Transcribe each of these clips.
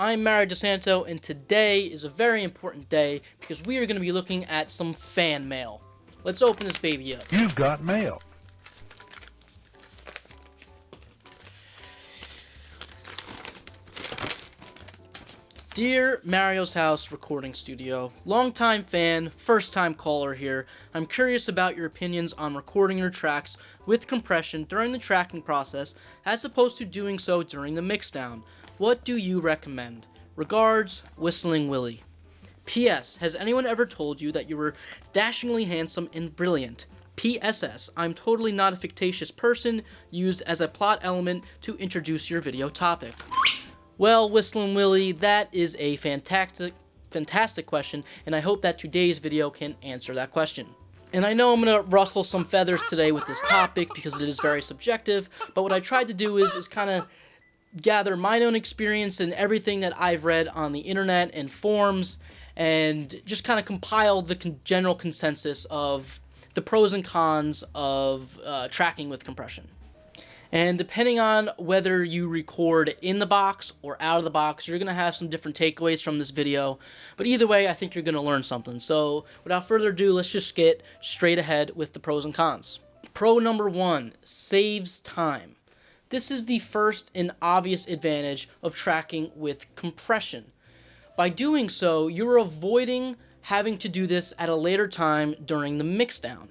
I'm Mario DeSanto, and today is a very important day because we are going to be looking at some fan mail. Let's open this baby up. You've got mail. Dear Mario's House Recording Studio, longtime fan, first-time caller here. I'm curious about your opinions on recording your tracks with compression during the tracking process as opposed to doing so during the mixdown. What do you recommend? Regards, Whistling Willie. P.S. Has anyone ever told you that you were dashingly handsome and brilliant? P.S.S. I'm totally not a fictitious person used as a plot element to introduce your video topic. Well, Whistling Willie, that is a fantastic question, and I hope that today's video can answer that question. And I know I'm going to rustle some feathers today with this topic because it is very subjective, but what I tried to do is kind of gather my own experience and everything that I've read on the internet and forums, and just kind of compile the general consensus of the pros and cons of tracking with compression. And depending on whether you record in the box or out of the box, you're going to have some different takeaways from this video. But either way, I think you're going to learn something. So without further ado, let's just get straight ahead with the pros and cons. Pro number 1, saves time. This is the first and obvious advantage of tracking with compression. By doing so, you're avoiding having to do this at a later time during the mixdown.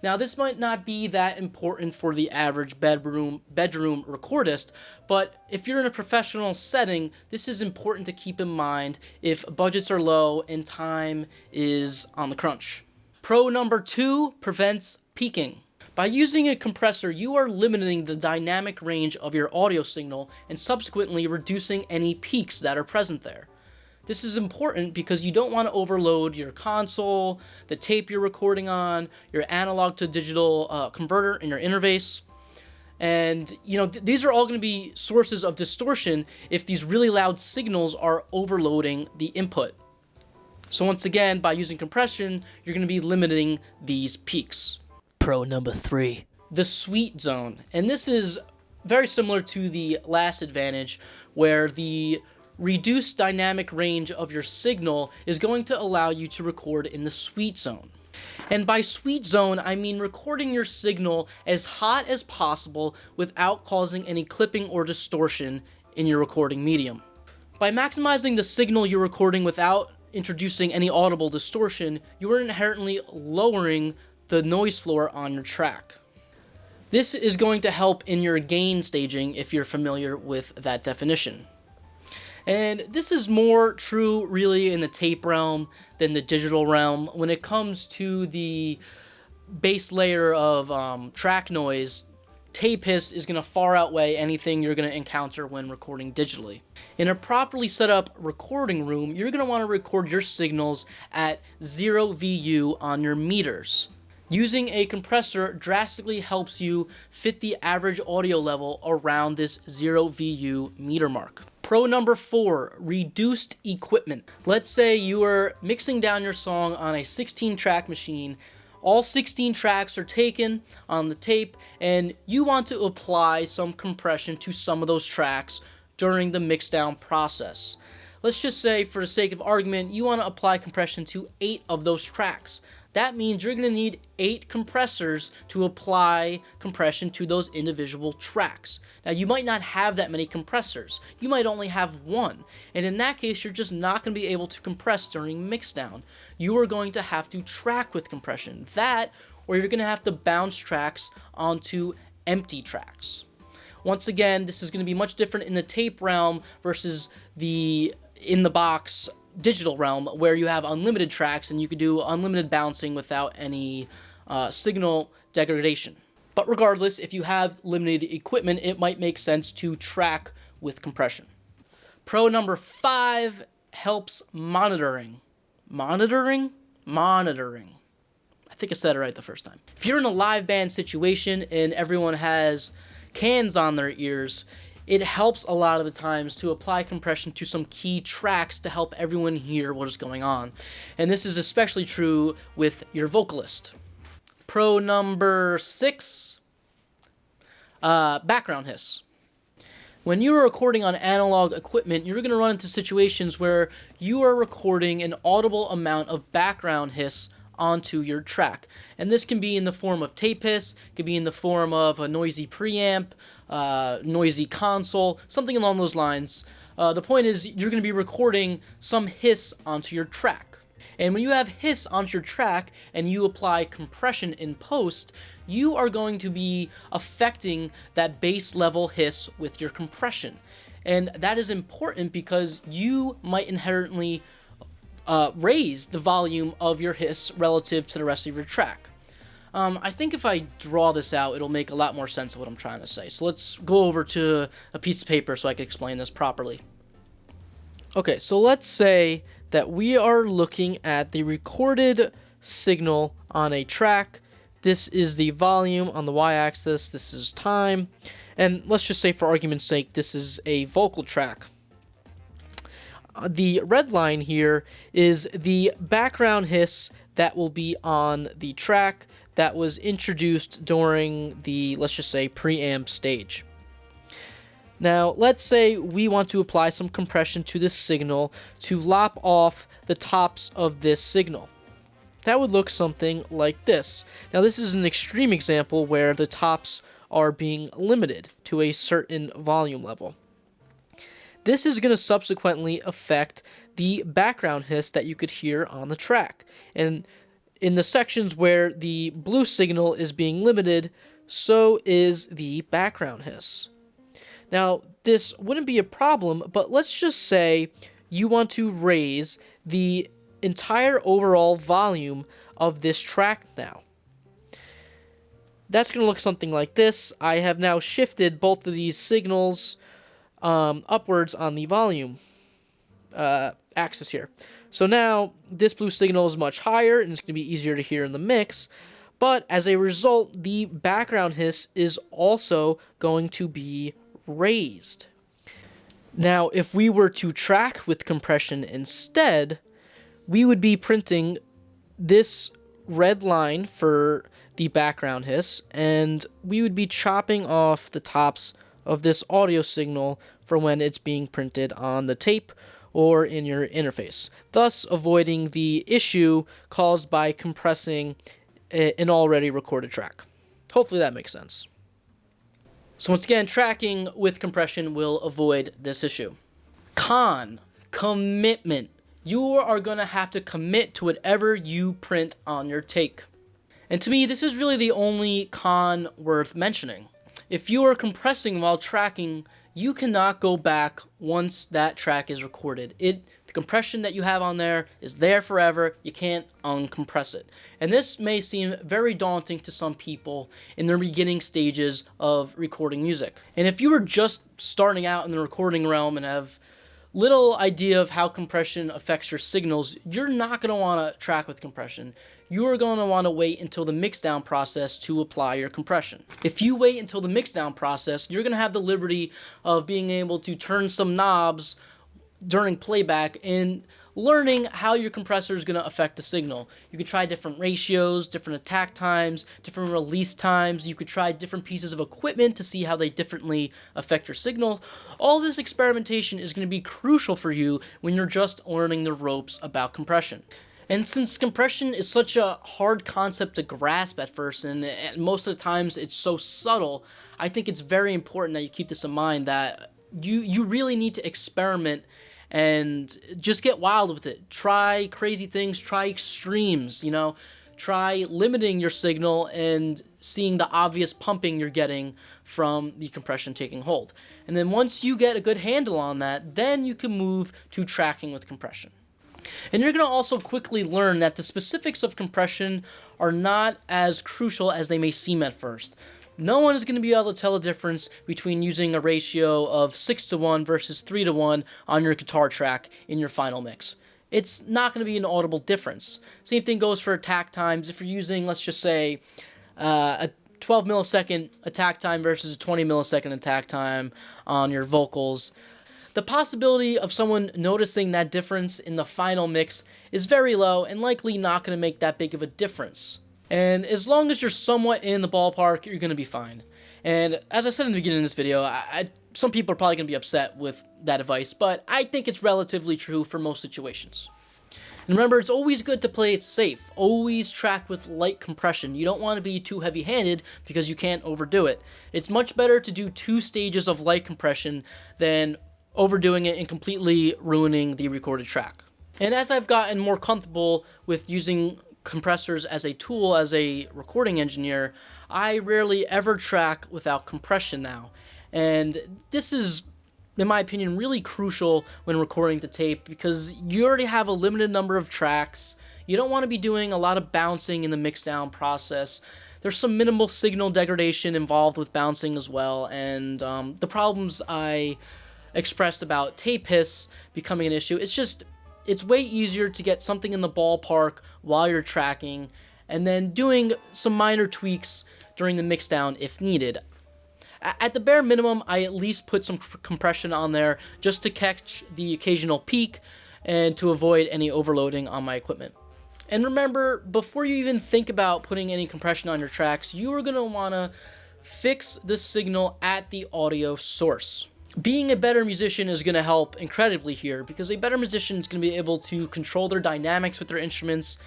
Now, this might not be that important for the average bedroom recordist, but if you're in a professional setting, this is important to keep in mind if budgets are low and time is on the crunch. Pro number 2, prevents peaking. By using a compressor, you are limiting the dynamic range of your audio signal and subsequently reducing any peaks that are present there. This is important because you don't want to overload your console, the tape you're recording on, your analog to digital converter in your interface. And, these are all going to be sources of distortion if these really loud signals are overloading the input. So once again, by using compression, you're going to be limiting these peaks. Pro number 3, the sweet zone. And this is very similar to the last advantage, where the reduced dynamic range of your signal is going to allow you to record in the sweet zone. And by sweet zone, I mean recording your signal as hot as possible without causing any clipping or distortion in your recording medium. By maximizing the signal you're recording without introducing any audible distortion, you are inherently lowering the noise floor on your track. This is going to help in your gain staging if you're familiar with that definition. And this is more true really in the tape realm than the digital realm. When it comes to the base layer of track noise, tape hiss is going to far outweigh anything you're going to encounter when recording digitally. In a properly set up recording room, you're going to want to record your signals at 0 VU on your meters. Using a compressor drastically helps you fit the average audio level around this 0 VU meter mark. Pro number 4, reduced equipment. Let's say you are mixing down your song on a 16-track machine. All 16 tracks are taken on the tape, and you want to apply some compression to some of those tracks during the mixdown process. Let's just say, for the sake of argument, you want to apply compression to 8 of those tracks. That means you're going to need 8 compressors to apply compression to those individual tracks. Now, you might not have that many compressors. You might only have 1. And in that case, you're just not going to be able to compress during mixdown. You are going to have to track with compression. That, or you're going to have to bounce tracks onto empty tracks. Once again, this is going to be much different in the tape realm versus the in-the-box digital realm, where you have unlimited tracks and you could do unlimited bouncing without any signal degradation. But regardless, if you have limited equipment, it might make sense to track with compression. Pro number 5, helps monitoring. Monitoring? Monitoring. I think I said it right the first time. If you're in a live band situation and everyone has cans on their ears, it helps a lot of the times to apply compression to some key tracks to help everyone hear what is going on. And this is especially true with your vocalist. Pro number 6, background hiss. When you are recording on analog equipment, you're going to run into situations where you are recording an audible amount of background hiss onto your track. And this can be in the form of tape hiss, it can be in the form of a noisy preamp, noisy console, something along those lines. The point is, you're going to be recording some hiss onto your track. And when you have hiss onto your track and you apply compression in post, you are going to be affecting that bass level hiss with your compression. And that is important because you might inherently raise the volume of your hiss relative to the rest of your track. I think if I draw this out, it'll make a lot more sense of what I'm trying to say. So let's go over to a piece of paper so I can explain this properly. Okay, so let's say that we are looking at the recorded signal on a track. This is the volume on the y-axis, this is time, and let's just say for argument's sake, this is a vocal track. The red line here is the background hiss that will be on the track that was introduced during the, let's just say, preamp stage. Now, let's say we want to apply some compression to this signal to lop off the tops of this signal. That would look something like this. Now, this is an extreme example where the tops are being limited to a certain volume level. This is going to subsequently affect the background hiss that you could hear on the track. And in the sections where the blue signal is being limited, so is the background hiss. Now, this wouldn't be a problem, but let's just say you want to raise the entire overall volume of this track now. That's going to look something like this. I have now shifted both of these signals upwards on the volume axis here. So now this blue signal is much higher and it's going to be easier to hear in the mix, but as a result, the background hiss is also going to be raised. Now, if we were to track with compression instead, we would be printing this red line for the background hiss, and we would be chopping off the tops of this audio signal for when it's being printed on the tape or in your interface, thus avoiding the issue caused by compressing an already recorded track. Hopefully that makes sense. So once again, tracking with compression will avoid this issue. Con, commitment. You are going to have to commit to whatever you print on your take. And to me, this is really the only con worth mentioning. If you are compressing while tracking, you cannot go back once that track is recorded. The compression that you have on there is there forever. You can't uncompress it. And this may seem very daunting to some people in their beginning stages of recording music. And if you were just starting out in the recording realm and have little idea of how compression affects your signals, you're not going to want to track with compression. You are going to want to wait until the mixdown process to apply your compression. If you wait until the mixdown process, you're going to have the liberty of being able to turn some knobs during playback and learning how your compressor is going to affect the signal. You could try different ratios, different attack times, different release times. You could try different pieces of equipment to see how they differently affect your signal. All this experimentation is going to be crucial for you when you're just learning the ropes about compression. And since compression is such a hard concept to grasp at first, and most of the times it's so subtle, I think it's very important that you keep this in mind, that you really need to experiment and just get wild with it. Try crazy things, try extremes, try limiting your signal and seeing the obvious pumping you're getting from the compression taking hold. And then once you get a good handle on that, then you can move to tracking with compression. And you're going to also quickly learn that the specifics of compression are not as crucial as they may seem at first. No one is going to be able to tell the difference between using a ratio of 6:1 versus 3:1 on your guitar track in your final mix. It's not going to be an audible difference. Same thing goes for attack times. If you're using, let's just say, a 12 millisecond attack time versus a 20 millisecond attack time on your vocals, the possibility of someone noticing that difference in the final mix is very low and likely not going to make that big of a difference. And as long as you're somewhat in the ballpark, you're going to be fine. And as I said in the beginning of this video, some people are probably going to be upset with that advice, but I think it's relatively true for most situations. And remember, it's always good to play it safe. Always track with light compression. You don't want to be too heavy-handed because you can't overdo it. It's much better to do 2 stages of light compression than overdoing it and completely ruining the recorded track. And as I've gotten more comfortable with using compressors as a tool as a recording engineer, I rarely ever track without compression now. And this is, in my opinion, really crucial when recording to tape because you already have a limited number of tracks. You don't want to be doing a lot of bouncing in the mixdown process. There's some minimal signal degradation involved with bouncing as well, and the problems I expressed about tape hiss becoming an issue, it's way easier to get something in the ballpark while you're tracking, and then doing some minor tweaks during the mixdown if needed. At the bare minimum, I at least put some compression on there just to catch the occasional peak and to avoid any overloading on my equipment. And remember, before you even think about putting any compression on your tracks, you are going to want to fix the signal at the audio source. Being a better musician is going to help incredibly here because a better musician is going to be able to control their dynamics with their instruments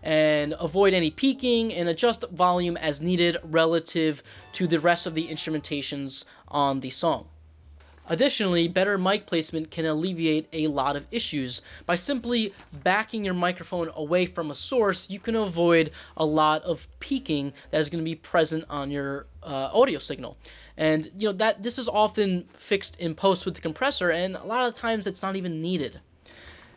and avoid any peaking and adjust volume as needed relative to the rest of the instrumentations on the song. Additionally, better mic placement can alleviate a lot of issues. By simply backing your microphone away from a source, you can avoid a lot of peaking that is going to be present on your audio signal. And this is often fixed in post with the compressor, and a lot of times it's not even needed.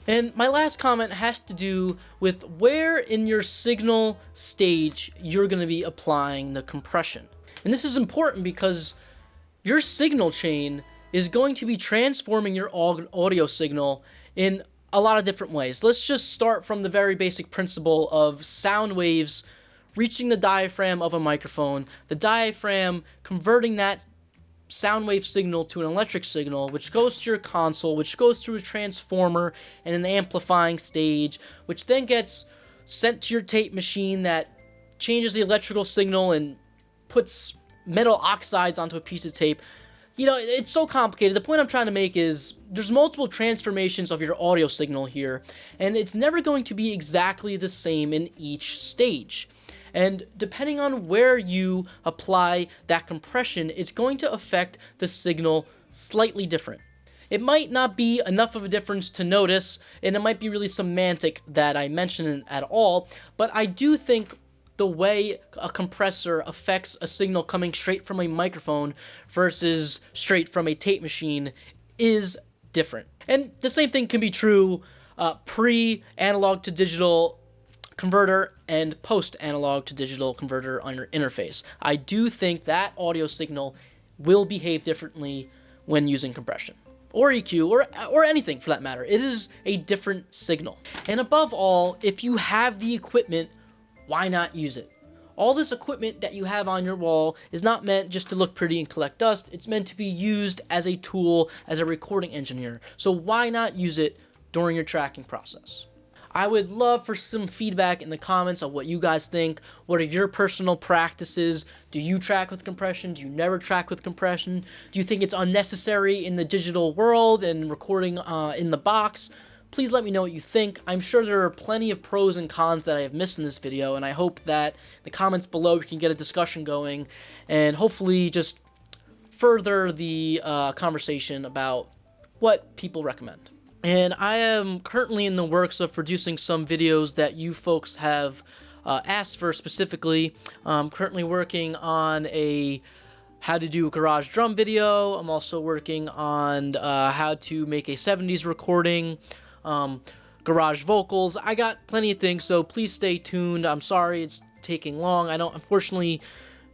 And my last comment has to do with where in your signal stage you're going to be applying the compression. And this is important because your signal chain is going to be transforming your audio signal in a lot of different ways. Let's just start from the very basic principle of sound waves reaching the diaphragm of a microphone, the diaphragm converting that sound wave signal to an electric signal, which goes to your console, which goes through a transformer and an amplifying stage, which then gets sent to your tape machine that changes the electrical signal and puts metal oxides onto a piece of tape. It's so complicated. The point I'm trying to make is there's multiple transformations of your audio signal here, and it's never going to be exactly the same in each stage. And depending on where you apply that compression, it's going to affect the signal slightly different. It might not be enough of a difference to notice, and it might be really semantic that I mention it at all, but I do think the way a compressor affects a signal coming straight from a microphone versus straight from a tape machine is different. And the same thing can be true pre-analog to digital converter and post-analog to digital converter on your interface. I do think that audio signal will behave differently when using compression or EQ or anything for that matter. It is a different signal. And above all, if you have the equipment, why not use it? All this equipment that you have on your wall is not meant just to look pretty and collect dust. It's meant to be used as a tool, as a recording engineer. So why not use it during your tracking process? I would love for some feedback in the comments on what you guys think. What are your personal practices? Do you track with compression? Do you never track with compression? Do you think it's unnecessary in the digital world and recording in the box? Please let me know what you think. I'm sure there are plenty of pros and cons that I have missed in this video, and I hope that in the comments below we can get a discussion going and hopefully just further the conversation about what people recommend. And I am currently in the works of producing some videos that you folks have asked for specifically. I'm currently working on a how to do a garage drum video. I'm also working on how to make a 70s recording, garage vocals. I got plenty of things, so please stay tuned. I'm sorry it's taking long. I don't, unfortunately,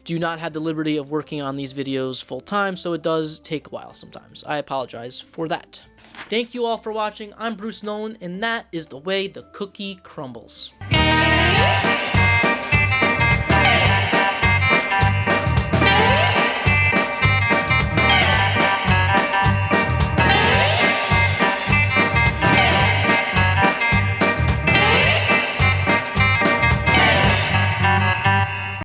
do not have the liberty of working on these videos full time, so it does take a while sometimes. I apologize for that. Thank you all for watching. I'm Bruce Nolan, and that is the way the cookie crumbles.